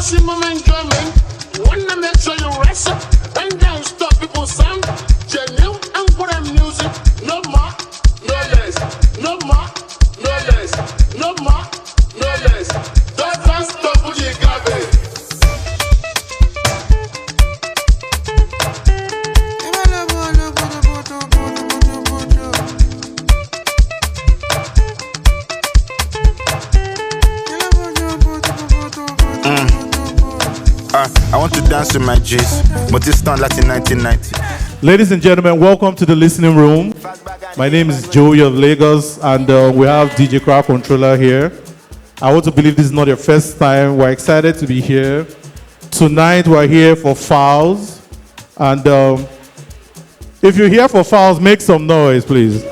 maximum enjoyment. You wanna make sure you rest and then stop people sound. Genuine and for them music. No more, no less. No more, no less. No more, no less. Don't stop with the garbage. I want to dance with my G's, but it's done like in 1990. Ladies and gentlemen, welcome to the listening room. My name is Joey of Lagos, and we have DJ Crowd Controller here. I want to believe this is not your first time. We're excited to be here. Tonight, we're here for Falz. And if you're here for Falz, make some noise, please.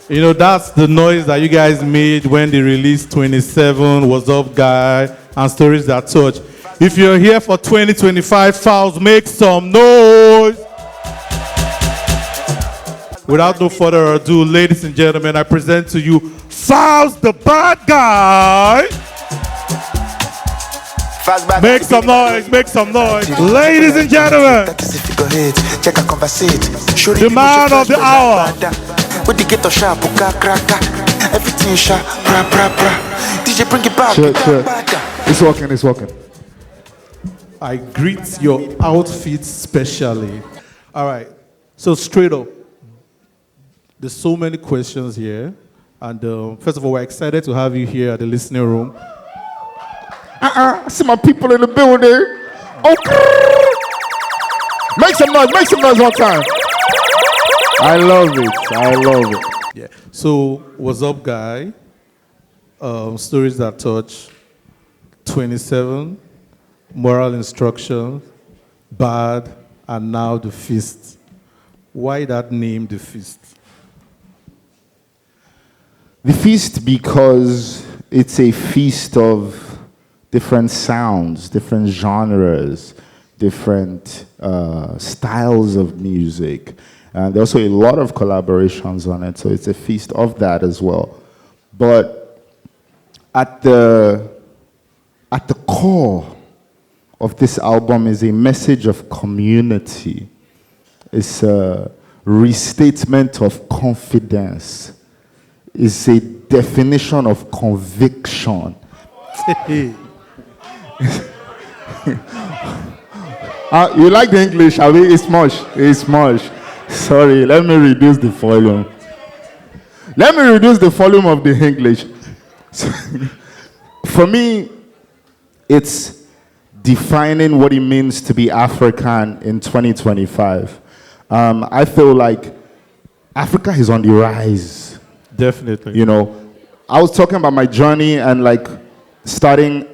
You know, that's the noise that you guys made when they released 27, What's Up Guy, and Stories That Touch. If you're here for 2025 Falz, make some noise. Without no further ado, ladies and gentlemen, I present to you Falz the Bad Guy. Make some noise, make some noise. Ladies and gentlemen, the man of the hour. With the ghetto sharp, everything sharp, DJ bring it back. Sure. It's working. I greet your outfit specially. All right, so straight up, there's so many questions here. And first of all, we're excited to have you here at the listening room. I see my people in the building. Oh, make some noise one time. I love it. Yeah. So, What's Up Guy? Stories That Touch. 27. Moral Instruction. Bad. And now The Feast. Why that name, The Feast? The Feast because it's a feast of different sounds, different genres, different styles of music. And there's also a lot of collaborations on it, so it's a feast of that as well. But at the core of this album is a message of community. It's a restatement of confidence. It's a definition of conviction. You like the English? I mean, it's much. Sorry, let me reduce the volume. Let me reduce the volume of the English. For me, it's defining what it means to be African in 2025. I feel like Africa is on the rise. Definitely. You know, I was talking about my journey and like starting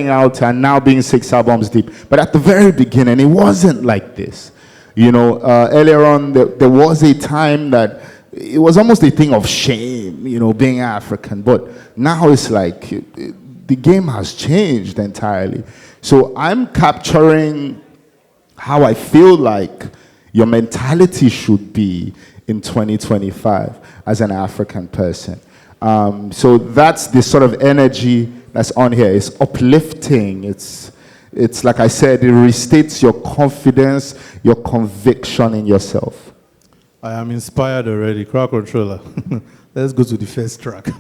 out and now being 6 albums deep. But at the very beginning, it wasn't like this. You know, earlier on, there was a time that it was almost a thing of shame, you know, being African. But now it's like the game has changed entirely. So I'm capturing how I feel like your mentality should be in 2025 as an African person. So that's the sort of energy that's on here. It's uplifting. It's like I said, it restates your confidence, your conviction in yourself. I am inspired already. Crowd Controller. Let's go to the first track.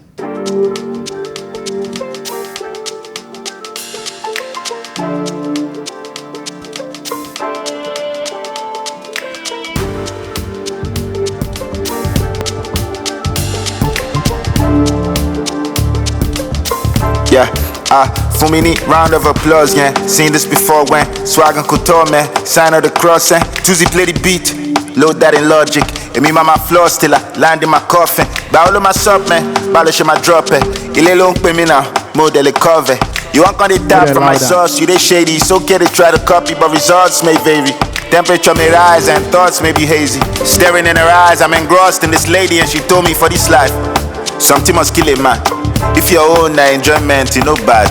Yeah, for me, need round of applause, yeah. Seen this before when swag and couture, man. Sign of the cross, eh. Tuesday play the beat, load that in logic. And me, my floors till I land in my coffin. Baolo my sub, man. Baolo my drop, eh. Ile long pay me now, model cover. You want on the top from my sauce, you they shady. It's okay to try to copy, but results may vary. Temperature may rise and thoughts may be hazy. Staring in her eyes, I'm engrossed in this lady and she told me for this life something must kill a man. If your own enjoyment, you know bad.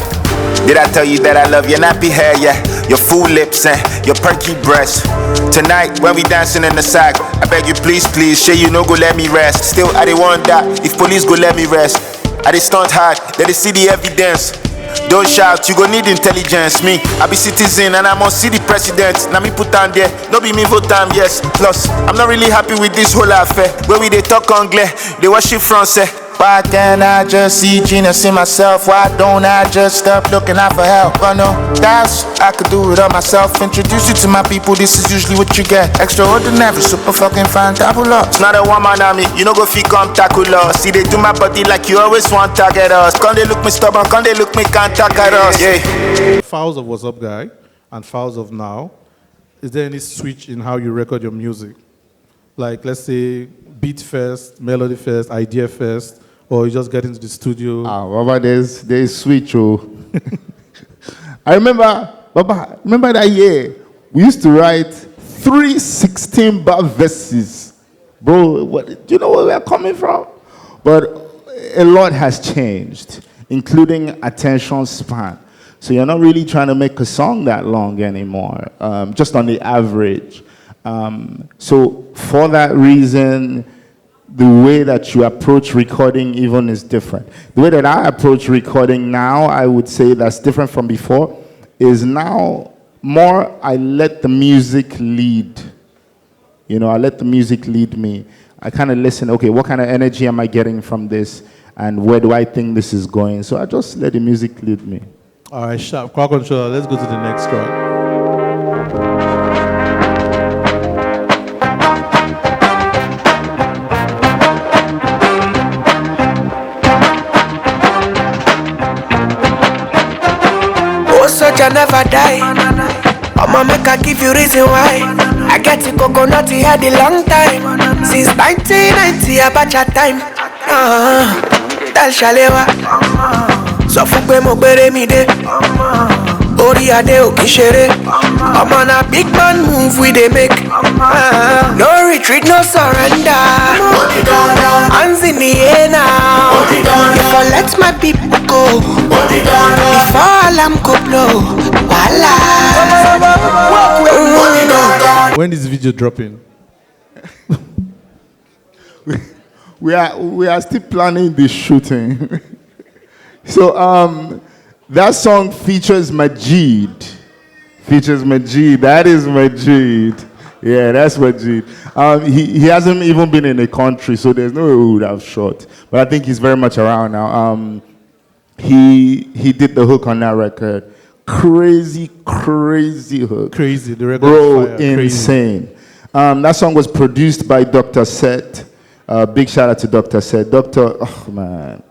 Did I tell you that I love your nappy hair, yeah? Your full lips and your perky breasts. Tonight, when we dancing in the sack, I beg you please, say you no go let me rest. Still, I didn't want that, if police go let me rest. I did stunt hard, let they see the evidence. Don't shout, you go need intelligence. Me, I be citizen and I must see the president. Now me put down there, no be me vote time, yes. Plus, I'm not really happy with this whole affair. Where we they talk Anglais, they worship Francais. Why can't I just see genius in myself? Why don't I just stop looking out for help? I know that's I could do it all myself. Introduce you to my people, this is usually what you get. Extraordinary, super fucking fantabulous. It's not a one-man army, you know go fit come tackle us. See they do my body like you always want to target us. Can't they look me stubborn, can't they look me can't target us? Yeah. Falz of What's Up Guy and Falz of Now, is there any switch in how you record your music? Like let's say beat first, melody first, idea first, or you just get into the studio? Baba, there's switch. Oh. I remember that year, we used to write 3 16-bar verses. Bro, do you know where we are coming from? But a lot has changed, including attention span. So you're not really trying to make a song that long anymore, just on the average. So for that reason, the way that you approach recording even is different. The way that I approach recording now, I would say that's different from before, is now more I let the music lead. You know, I let the music lead me. I kind of listen, okay, what kind of energy am I getting from this? And where do I think this is going? So I just let the music lead me. All right, sharp. Crowd controller, let's go to the next track. Soldier never die. I'ma make I give you reason why. I get the coconut here the long time. Since 1990 Abacha time. Tell Shalewa so fukwe mo gbere mi de. Ori ade o kishere. I'm on a big man move we they make. No retreat, no surrender. Hands in the air now. If I let my people go, before alarm go blow, When is the video dropping? we are still planning the shooting. So that song features Majid. That is Majid. Yeah, that's Majid. He hasn't even been in the country, so there's no way we would have shot. But I think he's very much around now. He did the hook on that record. Crazy hook. Crazy, the record. Bro, fire. insane. That song was produced by Dr. Set. Big shout out to Dr. Set. Oh man.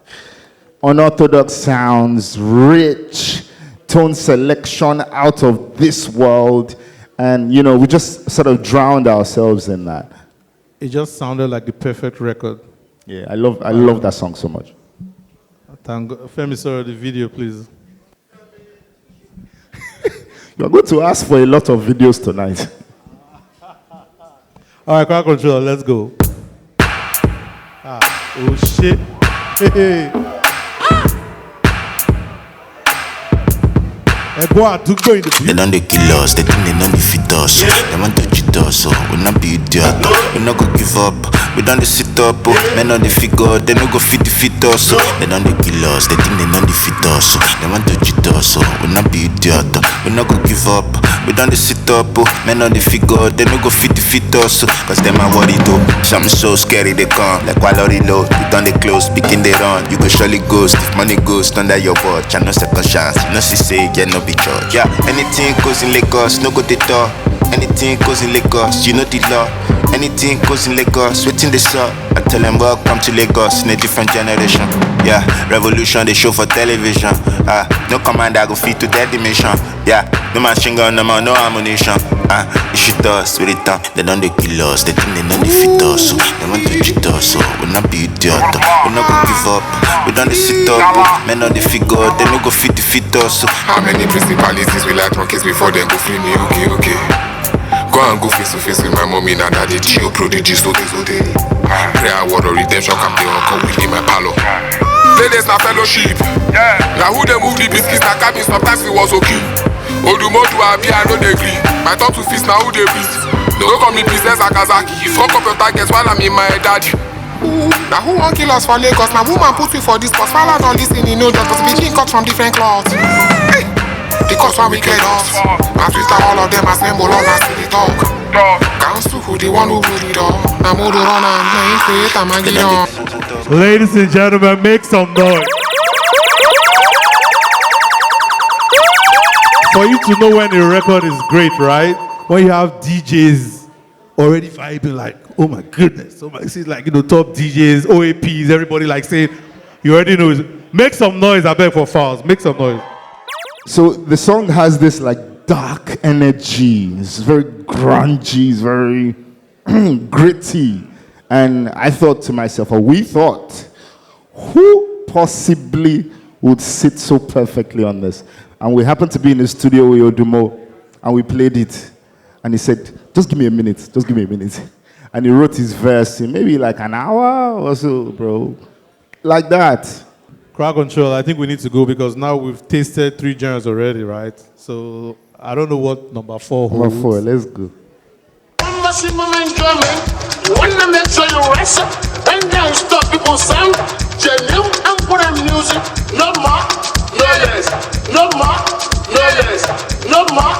Unorthodox sounds, rich tone selection out of this world, and you know we just sort of drowned ourselves in that. It just sounded like the perfect record. Yeah, I love that song so much. Thank God. Femi, sorry, the video, please. You're going to ask for a lot of videos tonight. All right, crowd control, let's go. Oh shit. Hey. They don't kill us, they think they don't defeat us. They want to cheat us, so we not be idiot. We not go give up, we don't sit up. Men on the figure, they no go defeat us. They don't kill us, they think they don't defeat us. They want to cheat us, so we not be idiot. We not go give up, we don't sit up. Men on the figure, they no go defeat us. Cause them are worried too. Something so scary they come, like Wallory low. You done they close, begin they run. You go surely ghost, if money goes under your watch. And no second chance, no say, yeah, no be judge. Yeah, anything goes in Lagos, no go the door. Anything goes in Lagos, you know the law. Anything goes in Lagos, waiting they saw. I tell them welcome to Lagos in a different generation. Yeah, revolution they show for television. No commander go fit to that dimension. Yeah, no machine gun, no man, no ammunition. You shoot us with it down. They don't they kill us, they think they don't defeat us. They want to cheat us, so we not be idiot. We not go give up, we don't sit up. Men on the figure, they no go fit defeat us. How many principalities will I monkeys before they go free me? Okay. Go and go face to face with my mommy and daddy. Geo prodigy, so they. Prayer word of redemption come the uncle within my palo. Ladies na fellowship. Now who they move the biscuits na cabin sometimes it was okay. Odumodu abi I no dey agree. My thought to feast now who they beat. No call me princess Akazaki. Fuck up your targets while I'm in my daddy. Now who won't kill us for Lagos? Now woman put me for this cause Fala don't listen, you know just cause bitch cut from different cloths. Hey. Because when we get us, as we start all of them assemble on us to the talk. Council who the one who put it all. Now move the run and main create a magic on. Ladies and gentlemen, make some noise. For you to know when a record is great, right? When you have DJs already vibing like, oh my goodness, oh my, it's like, you know, top DJs, OAPs, everybody like saying, you already know. Make some noise, I beg for Falz. Make some noise. So the song has this like dark energy. It's very grungy, it's very gritty. And I thought to myself, or we thought, who possibly would sit so perfectly on this? And we happened to be in the studio with Odumo, and we played it. And he said, just give me a minute, just give me a minute. And he wrote his verse in maybe like an hour or so, bro. Like that. Crowd control, I think we need to go because now we've tasted 3 genres already, right? So I don't know what number 4 holds. Number 4, let's go. Maximum enjoyment. You wanna make sure you rest and then stop people sound. Genuine and put on music. No more, no less. No more, no less. No more,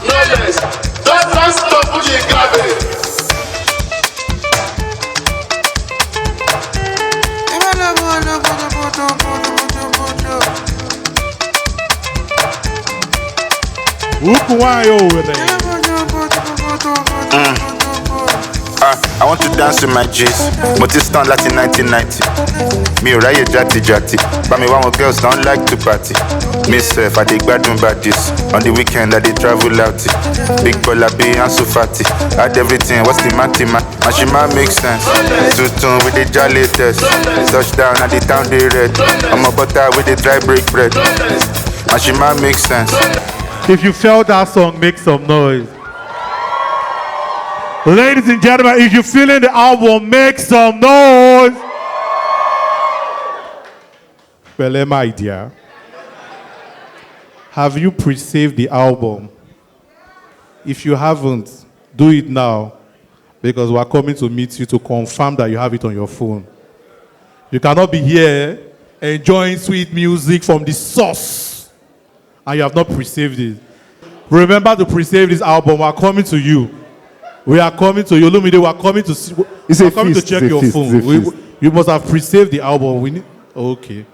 no less. Don't stop pushing garbage. Over there. I want to dance with my G's. Motistan Latin 1990. Me Raya Jati Jati. But me one girls don't like to party. Myself, I dig bad baddies. On the weekend, I dey travel out. Big Bola B and Sufati. Add everything, what's the matima? Mashima makes sense. Tutun with the jolly test. Touchdown at the town they red. I'm a butter with the dry break bread. Mashima makes sense. If you felt that song, make some noise. Ladies and gentlemen, if you're feeling the album, make some noise. Well, my dear, have you pre-saved the album? If you haven't, do it now because we're coming to meet you to confirm that you have it on your phone. You cannot be here enjoying sweet music from the source and you have not pre-saved it. Remember to pre-save this album. We're coming to you. We are coming to you. Lumide, we are coming to see. We're coming to check your phone. You must have pre-saved the album. We need. Okay.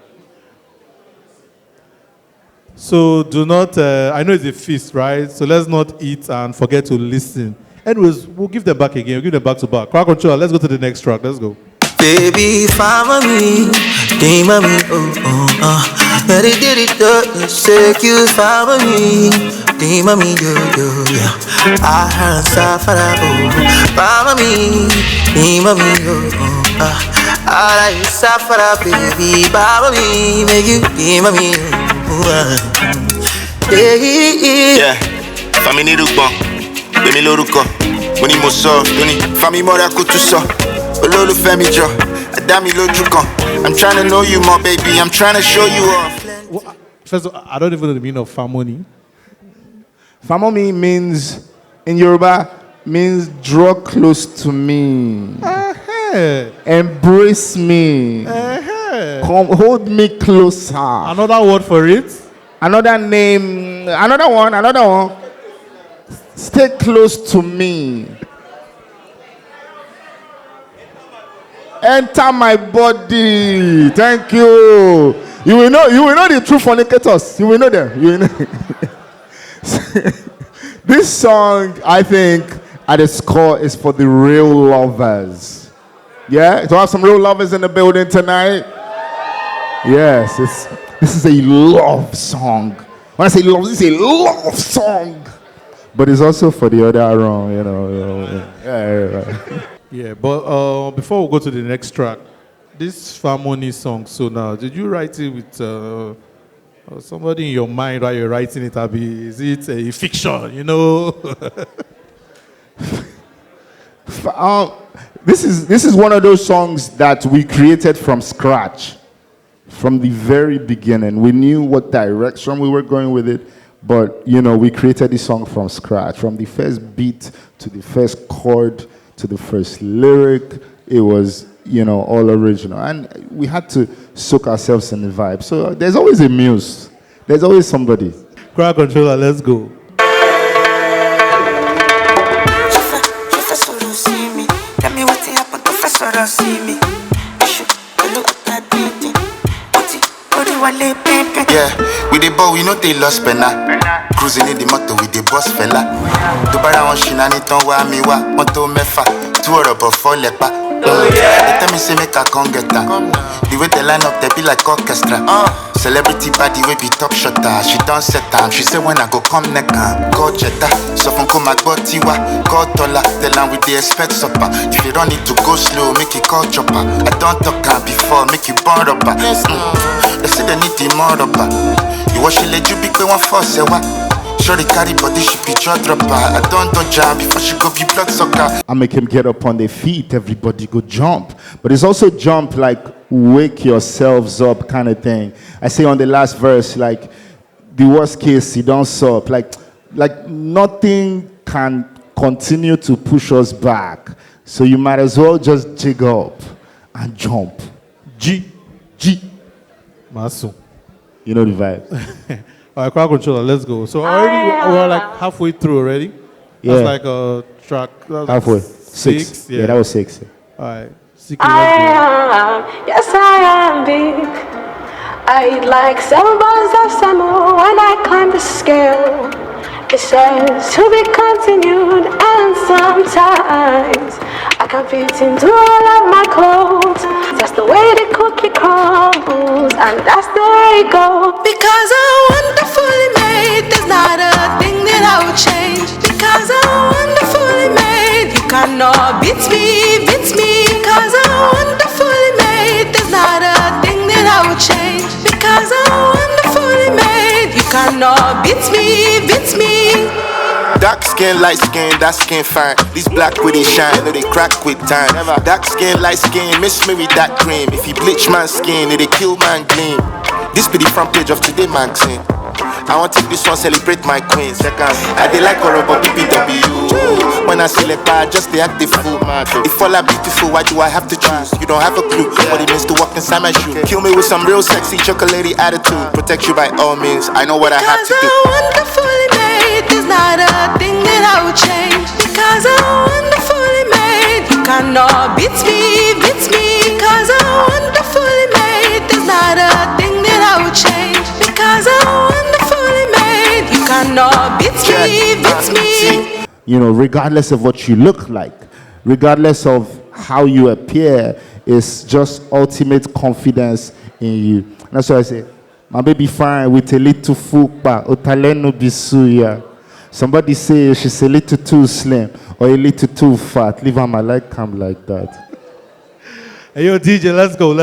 So do not. I know it's a feast, right? So let's not eat and forget to listen. Anyways, we'll give them back again. We'll give them back to back. Crowd control. Let's go to the next track. Let's go. Baby, follow me, dream of me, oh, oh, oh. Yeah, they did it, shake you, follow me, dream of me, yo, yo, yeah. I heard Safara, oh, follow me, dream of me, oh, oh, oh. I like Safara, baby, follow me, make you dream of me, oh, Yeah, family Rukon, Demi Loruko, Moni Moso, Doni, family Mora Kutuso. I'm trying to know you more, baby. I'm trying to show you off. Well, first of all, I don't even know the meaning of famoni. Family means, in Yoruba, means draw close to me. Embrace me. Come hold me closer. Another word for it? Another name. Another one. Stay close to me. Enter my body. Thank you. You will know the true fornicators. You will know them. You will know. This song, I think, at its core, is for the real lovers. Yeah, to have some real lovers in the building tonight. Yes, this is a love song. When I say love, this is a love song. But it's also for the other wrong, you know. Yeah. Yeah, but before we go to the next track, this Famoni song, so now, did you write it with somebody in your mind while you're writing it, Abi? Is it a fiction, you know? This is one of those songs that we created from scratch. From the very beginning. We knew what direction we were going with it, but, we created this song from scratch. From the first beat to the first chord, to the first lyric, it was all original. And we had to soak ourselves in the vibe. So there's always a muse. There's always somebody. Crowd controller, let's go. Tell me what happened, Professor, see me. Look at that painting. Yeah, with the ball, we know they lost penna. Cruising in the motor with the boss fella. To buy one shinani ton wa mi wa, moto mefa, 2 or but 4 lepa. They tell me say make I come get down. The way they line up, they be like orchestra. Celebrity body we be top shotter. She done set time. She say when I go come neck call Jetta. So from come my tiwa, call Tola. The line with the expect supper. If you don't need to go slow, make it call chopper. I don't talk before, make you burn up. They say they need the more rubber. You wash it, let you big one force, Sure, carry body, she be jaw dropper. I don't touch her before she go be blood sucker. I make him get up on their feet, everybody go jump. But it's also jump like wake yourselves up kind of thing. I say on the last verse, like the worst case, you don't stop. Like nothing can continue to push us back. So you might as well just jig up and jump. G. Masu. You know the vibe. All right, crowd controller, let's go. So already we're like halfway through already. Yeah. That's like a track. Halfway. 6. Yeah, that was 6. All right. Yes, I am big. I eat like 7 bars of salmon when I climb the scale. It says to be continued, and sometimes I can fit into all of my clothes. That's the way the cookie crumbles, and that's the way it goes. Because I'm wonderfully made, there's not a thing that I would change. Because I'm wonderfully made, you cannot beat me. Because I'm wonderfully made, there's not a thing that I would change. Because I'm wonderfully made, you cannot beat me. Dark skin, light skin, that skin fine. These black with it shine, no they crack with time. Dark skin, light skin, miss me with that cream. If you bleach my skin, it kill man gleam. This be the front page of today magazine. I want to take this one, celebrate my queen. Second, I they like horrible BBW. When I select, I just they act the fool. If all are beautiful, why do I have to choose? You don't have a clue what it means to walk inside my shoe. Kill me with some real sexy chocolatey attitude. Protect you by all means. I know what I have to do. Because I'm wonderfully made, there's not a thing that I would change. Because I'm wonderfully made, you cannot beat me. Because I'm wonderfully made, there's not a thing that I would change. Because I'm wonderfully made, you cannot beat me. Regardless of what you look like, regardless of how you appear, it's just ultimate confidence in you. That's why I say, my baby fine with a little fupa, otaleno bisuya. Somebody say she's a little too slim or a little too fat. Leave her my like come like that. Hey, yo, DJ, let's go.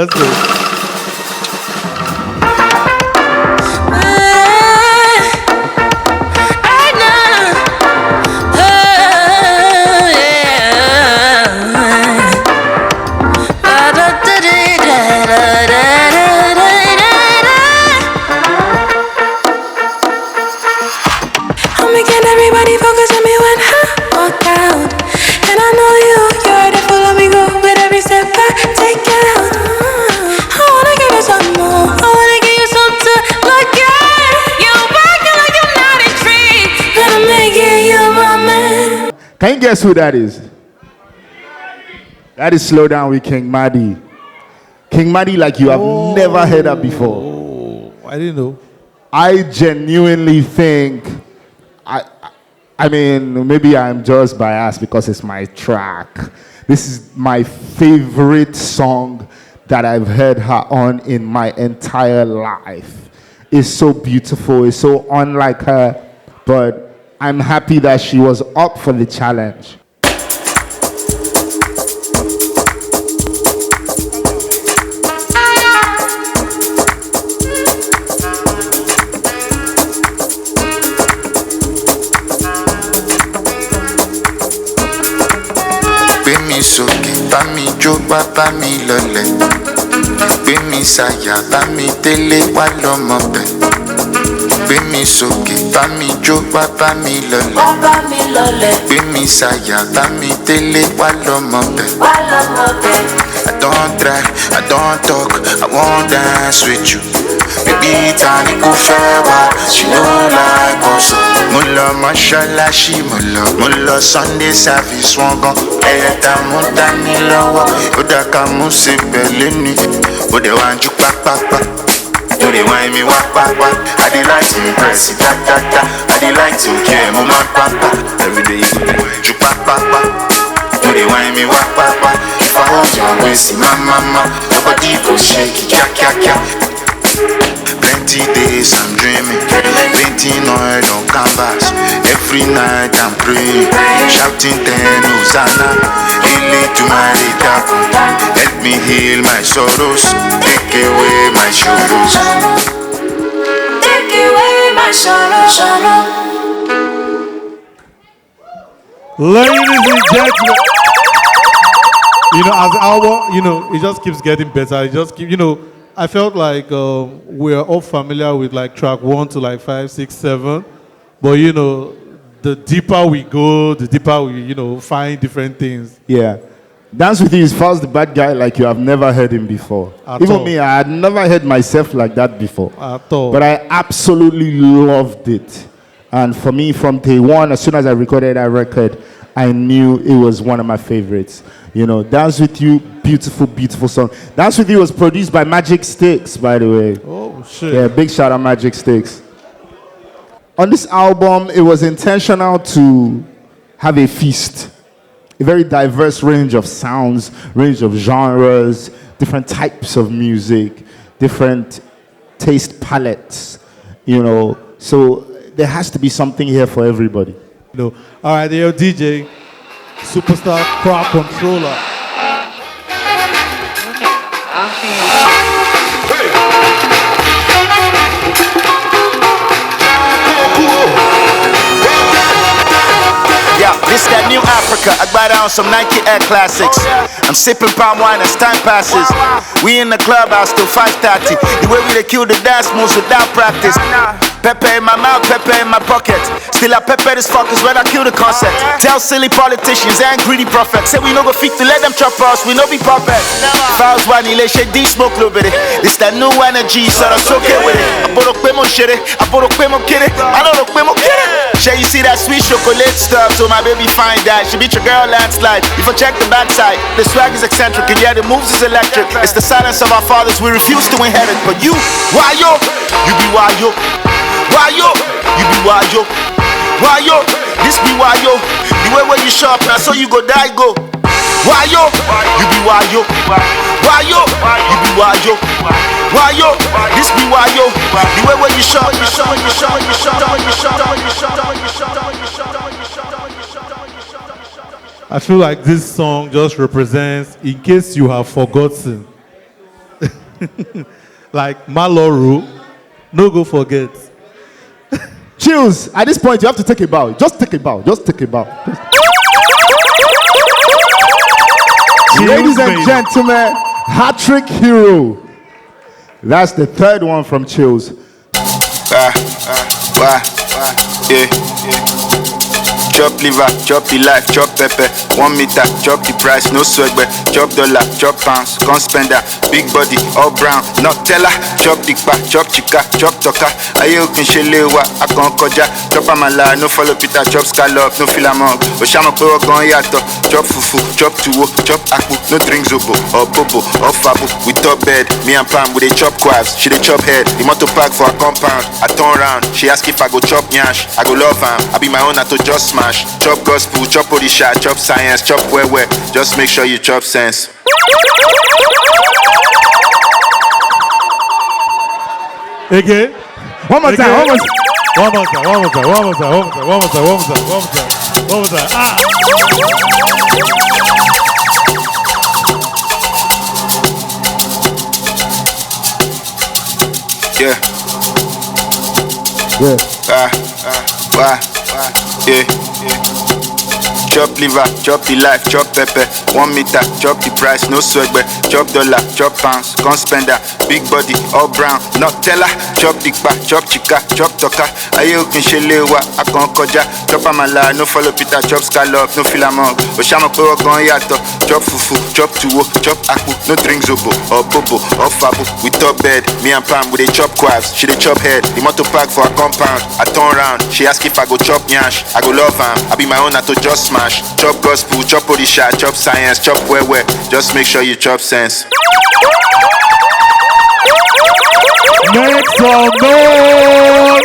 Can you guess who that is? That is Slow Down with King Madi. King Madi like you have never heard that before. Oh, I didn't know. I genuinely think, I mean, maybe I'm just biased because it's my track. This is my favorite song that I've heard her on in my entire life. It's so beautiful. It's so unlike her, but I'm happy that she was up for the challenge. Gbé mi sókè, bá mi jó, bá mi lọlẹ̀. Gbé mi sáyà, bá mi délé, wá lọ́mọ bẹ̀. Gbé mi sókè, bá mi jó, wá bá mi lọlẹ̀. Wá bá mi lọlẹ̀. Gbé mi sáyà, bá mi délé, wá lọ́mọ bẹ̀. Wá lọ́mọ bẹ̀. I don't try, I don't talk, I won't dance with you. Baby, tani kò fẹ́ wá, she no like us. Mo lọ mọ́ṣáláṣí, mo lọ Sunday service wọn gan. Ẹyẹ ta mú dání lọ́wọ́, ó dá ká mú ṣe pẹ̀lú mi. Ó dẹ̀ wá ń ju pápápá, ó dẹ̀ wá mi wá pápá. I dey like to impress you, da. I dey like to care, mo máa pápá. Everyday you go dey ju pápápá, ó dẹ̀ wá mi wá pápá. If I hold your waist, mama, nobody go shake it, kia. Plenty days I'm dreaming, painting oil on canvas. Every night I'm praying, shouting ten Hosanna. Lily to my Ridaku, help me heal my sorrows, take away my sorrows. Take away my sorrow. Ladies and gentlemen, as the album, it just keeps getting better. It just keeps, I felt like we're all familiar with like track 1 to like 5, 6, 7. But, the deeper we go, the deeper we, find different things. Yeah. Dance With You is Falz the bad guy like you have never heard him before. Even me, I had never heard myself like that before. At all. But I absolutely loved it. And for me, from day one, as soon as I recorded that record, I knew it was one of my favorites. Dance With You, beautiful, beautiful song. Dance With You was produced by Magic Sticks, by the way. Oh, shit. Yeah, big shout out Magic Sticks. On this album, it was intentional to have a feast. A very diverse range of sounds, range of genres, different types of music, different taste palettes, So there has to be something here for everybody. All right, yo, DJ, superstar crowd controller. Yeah, this that new Africa. I buy down some Nike Air Classics. I'm sipping palm wine as time passes. We in the clubhouse till 5:30. The way we they kill the dance moves without practice. Pepper in my mouth, pepper in my pocket. Still I pepper this fuckers when I kill the concept. Tell silly politicians and greedy prophets. Say we no go fit to let them chop us, we no be puppets. Falz one ilé D smoke little bit. This that new energy, so that's okay with it. I bought a quemo shit, I bought a quemo kid. I know the quemo kid. Shall you see that sweet chocolate stuff? So my baby find that she beat your girl landslide. If I check the backside, the swag is eccentric and yeah, the moves is electric. It's the silence of our fathers we refuse to inherit. But you, why yo? You be why yo? Why yo? You be why yo? Why yo? This be why yo? The way when you shop now, so you go die go. Why yo? You be why yo? Why yo? You be why yo? Why yo? This be why yo? The way when you shop, I feel like this song just represents, in case you have forgotten, like Maloru, no go forget. Chills, at this point you have to take a bow. Just take a bow. Ladies and gentlemen, hat-trick hero. That's the third one from Chills. Yeah. Chop liver, chop the life, chop pepper. 1 meter, chop the price, no sweat, but chop dollar, chop pounds, can't spend that. Big body, all brown, not teller. Chop dikpa, chop chica, chop toka. Aye okin shelewa, I can't koja. Chop amala, no follow Peter, chop scallop, no filamong. Oshama pewa gon yato. Chop fufu, chop tuwo, chop akpu, no drink zobo, or popo, or fabo. We top bed, me and Pam, we dey chop quads, she dey chop head. The motor park for a compound, I turn round. She ask if I go chop nyash, I go love am. I be my own, I to just smash. Chop gospel, chop odisha, chop science, chop where. Just make sure you chop sense. Again? One more time. Ah! Yeah. Yeah. Chop liver, chop the life, chop pepper. 1 meter, chop the price, no sweat, but chop dollar, chop pounds, can't spend that. Big body, all brown, not teller. Chop dikpa, chop chica, chop toka. Aye o kin shele wa akon koja. Chop amala, no follow Peter, chop scallop, no fill among. Oshama pe wa gon yato. Chop fufu, chop tuwo, chop akpu, no drink zobo or bobo or fabo. We top bed, me and Pam we dey chop quaffs. She dey chop head, the motor park for her compound. I turn round, she ask if I go chop nyash. I go love am, I be my own to just smash. Chop gospel, chop odisha, chop science, chop where. Just make sure you chop sense. Make some noise!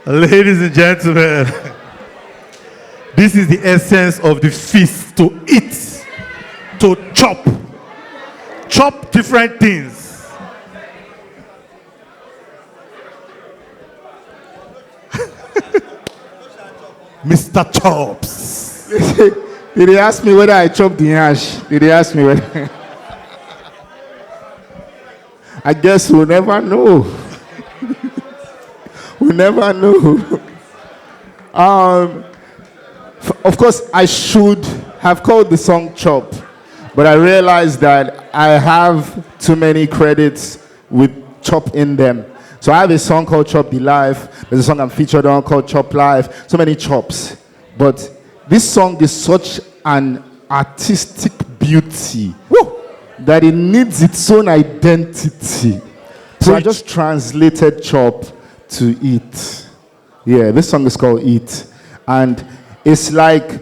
Ladies and gentlemen, this is the essence of the feast: to eat, to chop. Chop different things. Mr. Chops. Did they ask me whether I chop the ash? Did they ask me whether? I guess we'll never know. We'll never know. Of course, I should have called the song Chop, but I realized that I have too many credits with Chop in them. So I have a song called Chop the Life. There's a song I'm featured on called Chop Life. So many chops. But this song is such an artistic beauty that it needs its own identity. So I just translated Chop to Eat. Yeah, this song is called Eat. And it's like,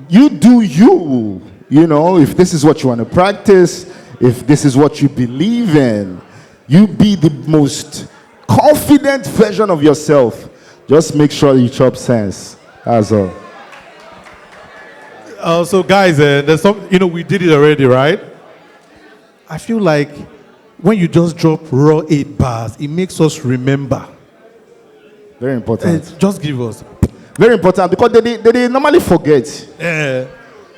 you do you. You know, if this is what you want to practice, if this is what you believe in, you be the most confident version of yourself. Just make sure you chop sense. That's all. So guys, there's some, we did it already, right? I feel like when you just drop raw 8 bars, it makes us remember. Very important. Just give us. Very important, because they normally forget. Yeah.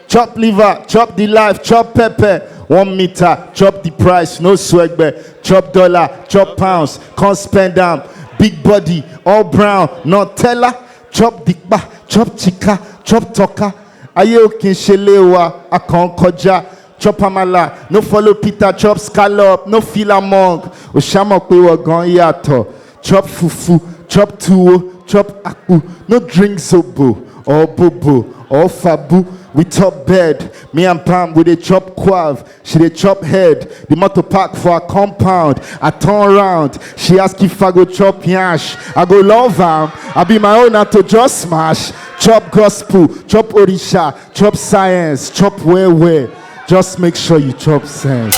Chop liver, chop the life, chop pepper, 1 meter, chop the price, no swag bear, chop dollar, chop pounds, can't spend them, big body, all brown, not teller, chop dikba, chop chika, chop toka, aye okin shelewa, akon koja, chop amala, no follow Peter, chop scallop, no feel among, oshama kwe gon yato, chop fufu, chop tuwo, chop akpu, no drink zobo, or bobo, or fabu. We top bed, me and Pam with a chop quav. She dey chop head, the motor park for her compound. I turn around, she ask if I go chop yash. I go love am, I be my own to just smash. Chop gospel, chop orisha, chop science, chop where. Just make sure you chop sense.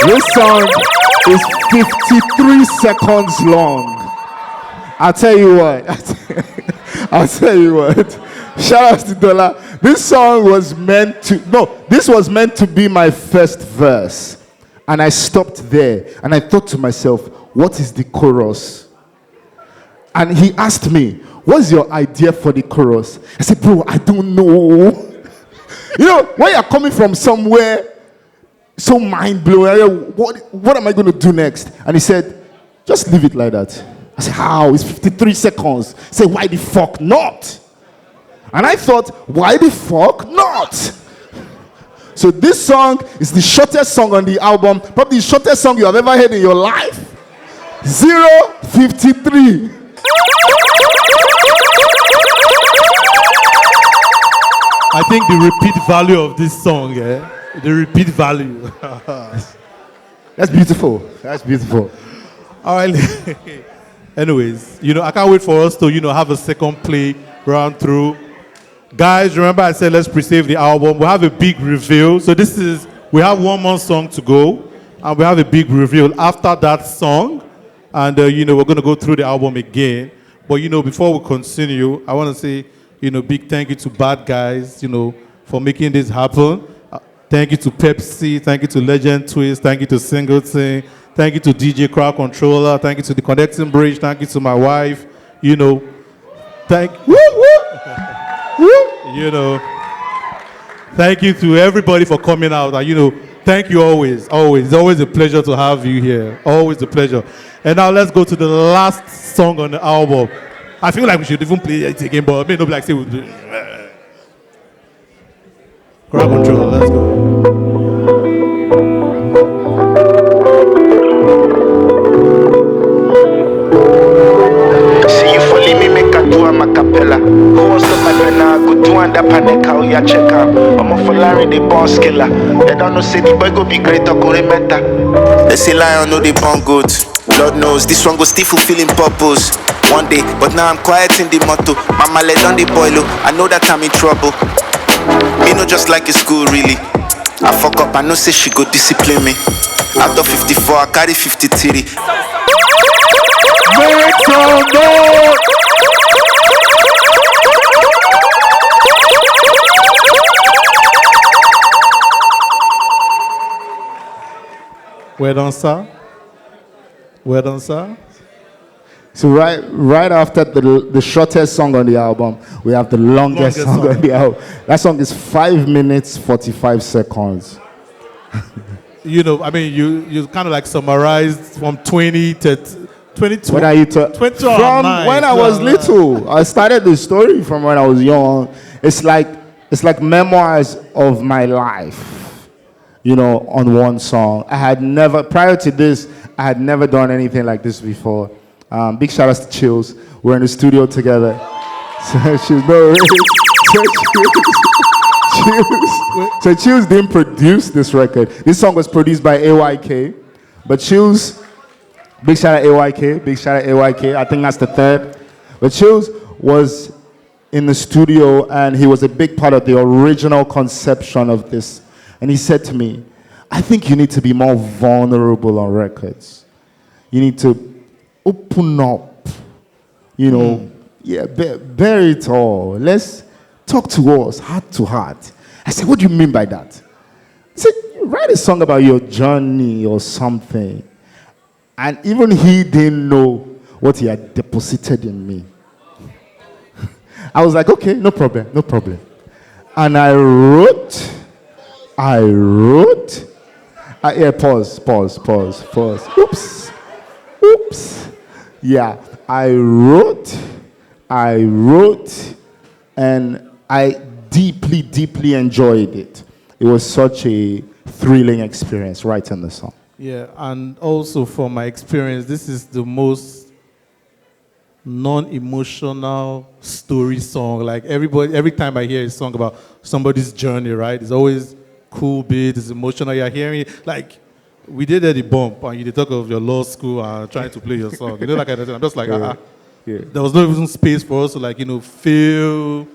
This song is 53 seconds long. I'll tell you what. Shout out to Dola. This song was meant to be my first verse. And I stopped there and I thought to myself, what is the chorus? And he asked me, what's your idea for the chorus? I said, bro, I don't know. When you're coming from somewhere so mind-blowing, what am I going to do next? And he said, just leave it like that. I said, how? It's 53 seconds. He said, why the fuck not? And I thought, why the fuck not? So this song is the shortest song on the album, probably the shortest song you have ever heard in your life. 0:53. I think the repeat value of this song, the repeat value. That's beautiful. All right. Anyways, I can't wait for us to, have a second play round through. Guys, remember I said let's pre-save the album. We have a big reveal. So we have one more song to go, and we have a big reveal after that song. And, we're going to go through the album again. But, before we continue, I want to say, big thank you to Bad Guys, for making this happen. Thank you to Pepsi. Thank you to Legend Twist. Thank you to Singleton. Thank you to DJ Crowd Controller. Thank you to the Connecting Bridge. Thank you to my wife. Thank you to everybody for coming out. And, thank you always. It's always a pleasure to have you here. Always a pleasure. And now let's go to the last song on the album. I feel like we should even play it again, but maybe not like say we'll do it. Grab control, let's go. Capella. Who was the my penna? Go do and that panic how ya check out. I'm a for Larry the boss killer. They don't know say the boy go be great or go remember. They say lion know the born good. Lord knows this one go still fulfilling purpose. One day, but now I'm quiet in the motto. Mama let on the boilo. I know that I'm in trouble. Me no just like a school really. I fuck up, I know say she go discipline me. Out of 54, I carry 53. Make some noise! Well done, sir. Well done, sir. So right after the shortest song on the album, we have the longest song on the album. That song is 5 minutes 45 seconds. You kind of like summarized from 20 to 22. When are you from when I was little. I started the story from when I was young. It's like memoirs of my life. On one song. Prior to this, I had never done anything like this before. Big shout outs to Chills. We're in the studio together. So Chills didn't produce this record. This song was produced by AYK. But Chills, big shout out AYK. I think that's the third. But Chills was in the studio and he was a big part of the original conception of this. And he said to me, I think you need to be more vulnerable on records. You need to open up, bear it all. Let's talk to us, heart to heart. I said, what do you mean by that? He said, write a song about your journey or something. And even he didn't know what he had deposited in me. I was like, okay, no problem. And I wrote. Pause. Oops. Yeah, I wrote, and I deeply enjoyed it. It was such a thrilling experience writing the song. Yeah, and also from my experience, this is the most non-emotional story song. Like every time I hear a song about somebody's journey, right? It's always cool beat, it's emotional. You're hearing it. Like, we did at the bump, and you talk of your law school and trying to play your song. Like I'm just like, Yeah. There was no even space for us to feel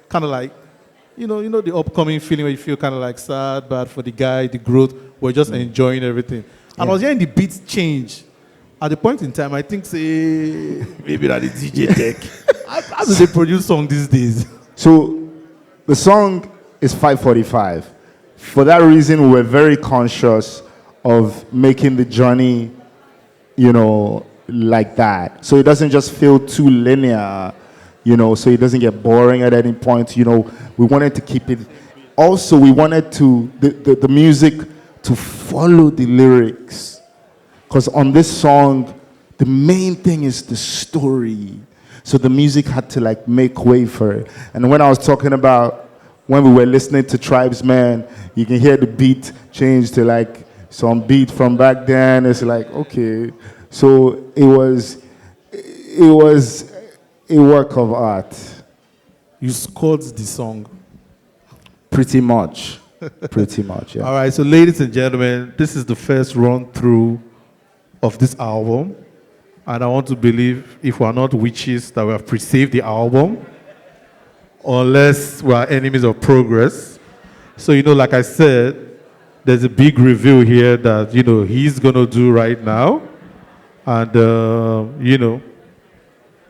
kind of like, the upcoming feeling where you feel kind of like sad, bad for the guy, the growth. We're just enjoying everything. And I was hearing the beats change. At the point in time, I think, say, maybe that the DJ tech. How do they produce songs these days? So, the song is 5:45. For that reason, we were very conscious of making the journey, like that. So it doesn't just feel too linear, so it doesn't get boring at any point. We wanted to keep it. Also, we wanted the music to follow the lyrics. Because on this song, the main thing is the story. So the music had to make way for it. And when I was talking about when we were listening to Tribesman, you can hear the beat change to some beat from back then. It's okay. So it was a work of art. You scored the song. Pretty much, yeah. All right, so ladies and gentlemen, this is the first run through of this album. And I want to believe, if we are not witches, that we have pre-saved the album. Unless we are enemies of progress. So, like I said, there's a big reveal here that, he's going to do right now. And,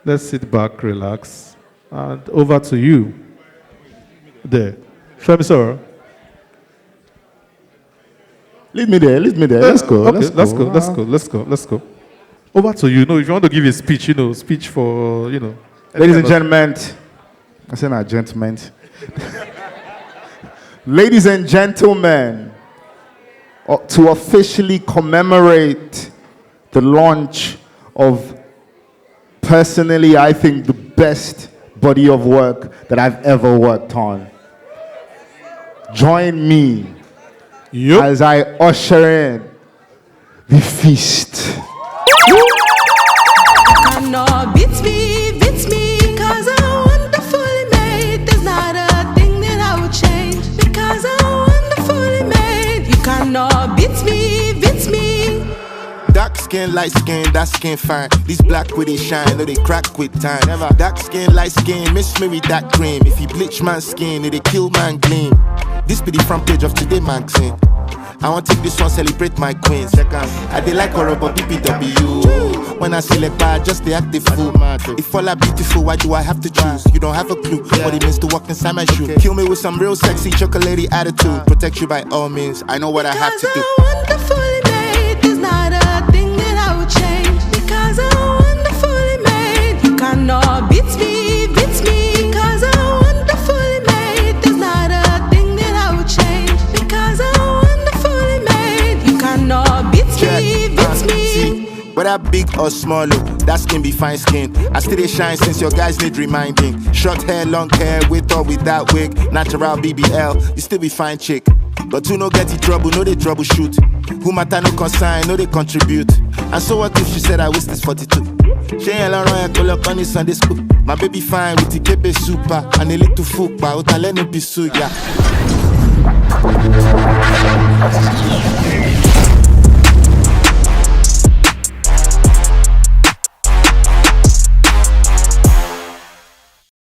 let's sit back, relax. And over to you. There. Femi, Lead me there. Let's go. Okay, let's go. Over to you. If you want to give a speech, speech for, Ladies and gentlemen. I said not gentlemen. Ladies and gentlemen, to officially commemorate the launch of, personally, I think the best body of work that I've ever worked on. Join me as I usher in the feast. Cannot beat me, cause I'm wonderfully made. There's not a thing that I would change, because I'm wonderfully made. You cannot beat me. Dark skin, light skin, that skin fine. These black with they shine, no they crack with time. Never. Dark skin, light skin, miss me with that cream. If you bleach man's skin, it kill man gleam. This be the front page of today magazine. I want to take this one, celebrate my queens. Check out. I dey like horrible BBW. When I select by just the active fool. If all are beautiful, why do I have to choose? You don't have a clue what it means to walk inside my shoe. Kill me with some real sexy chocolatey attitude. Protect you by all means. I know what I have to do. Wonderfully made. There's not a thing that I would change, because I'm wonderfully made. You cannot beat me, because I'm wonderfully made. There's not a thing that I would change, because I'm wonderfully made. You cannot beat me. Whether big or small, that skin be fine skin. I still they shine since your guys need reminding. Short hair, long hair, with or without wig. Natural BBL, you still be fine chick. But you no get in trouble, no they troubleshoot. Who matter no consign, no they contribute. And so what if she said I waste this 42? She ain't around call up on this Sunday school. My baby fine with the KB super and a little football. Uta let me be so yeah.